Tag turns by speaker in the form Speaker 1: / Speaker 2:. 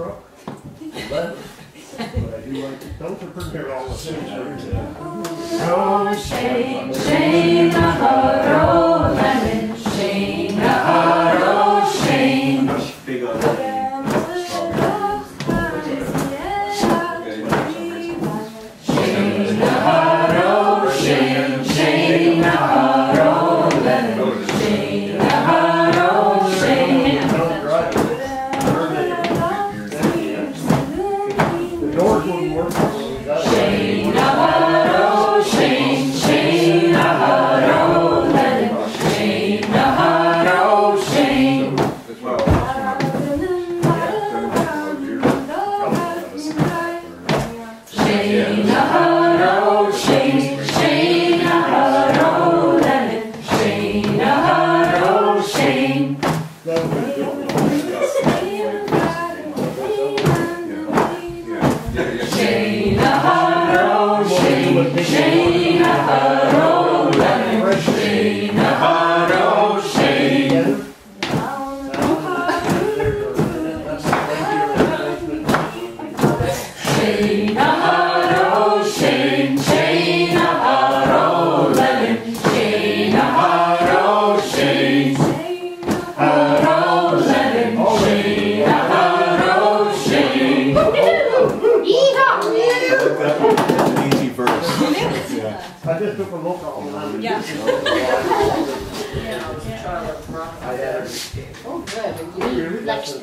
Speaker 1: truck? 11. But I do like, those are pretty near all the same.
Speaker 2: Oh, Shane, Shane, oh, lemon, Shane, oh, Shane.
Speaker 3: Big on that.
Speaker 1: I just took a look on that.
Speaker 2: Yeah.
Speaker 1: Oh, good.